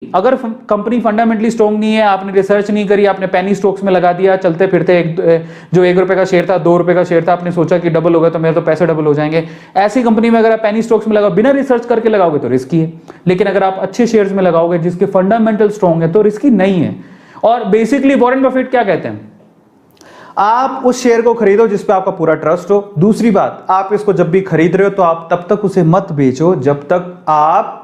अगर company fundamentally strong नहीं है, आपने रिसर्च नहीं करी, आपने पेनी स्टॉक्स में लगा दिया, चलते फिरते जो 1 रुपए का शेयर था 2 रुपए का शेयर था, आपने सोचा कि डबल होगा तो मेरे तो पैसे डबल हो जाएंगे, ऐसी कंपनी में अगर आप पेनी स्टॉक्स में लगाओ, बिना रिसर्च करके लगाओगे तो रिस्की है। लेकिन अगर आप अच्छे शेयर्स में लगाओगे जिसके फंडामेंटल स्ट्रॉन्ग है तो रिस्की नहीं है। और बेसिकली वॉरेन बफेट क्या कहते हैं, आप उस शेयर को खरीदो जिस पे आपका पूरा ट्रस्ट हो। दूसरी बात, आप इसको जब भी खरीद रहे हो तो आप तब तक उसे मत बेचो जब तक आप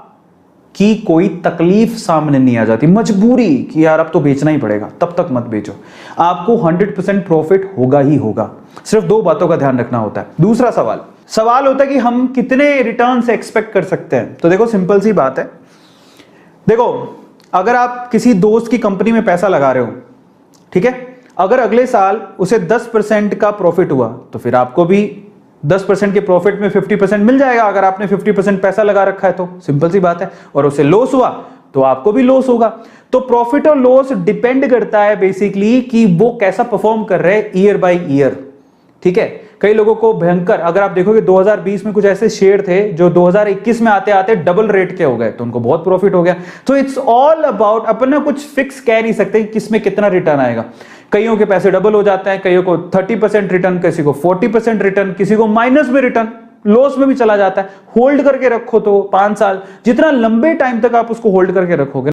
की कोई तकलीफ सामने नहीं आ जाती, मजबूरी कि यार अब तो बेचना ही पड़ेगा, तब तक मत बेचो। आपको 100% प्रॉफिट होगा ही होगा। सिर्फ 2 बातों का ध्यान रखना होता है। दूसरा सवाल होता है कि हम कितने रिटर्न से एक्सपेक्ट कर सकते हैं। तो देखो सिंपल सी बात है, देखो अगर आप किसी दोस्त की कंपनी में पैसा लगा रहे हो, ठीक है, अगर अगले साल उसे 10% का प्रॉफिट हुआ तो फिर आपको भी 10% के प्रॉफिट में 50% मिल जाएगा। अगर आपने 50% पैसा लगा रखा है तो सिंपल सी बात है। और उसे लॉस हुआ तो आपको भी लॉस होगा। तो प्रॉफिट और लॉस डिपेंड करता है बेसिकली कि वो कैसा परफॉर्म कर रहे हैं ईयर बाय ईयर, ठीक है। कई लोगों को भयंकर, अगर आप देखोगे 2020 में कुछ ऐसे शेयर थे जो 2021 में आते आते डबल रेट के हो गए, तो उनको बहुत प्रॉफिट हो गया। तो इट्स ऑल अबाउट, अपन ना कुछ फिक्स कह नहीं सकते कि किसमें कितना रिटर्न आएगा। कईयों के पैसे डबल हो जाते हैं, कईयों को 30% रिटर्न, किसी को 40% रिटर्न, किसी को माइनस में रिटर्न, लॉस में भी चला जाता है। होल्ड करके रखो तो 5 साल, जितना लंबे टाइम तक आप उसको होल्ड करके रखोगे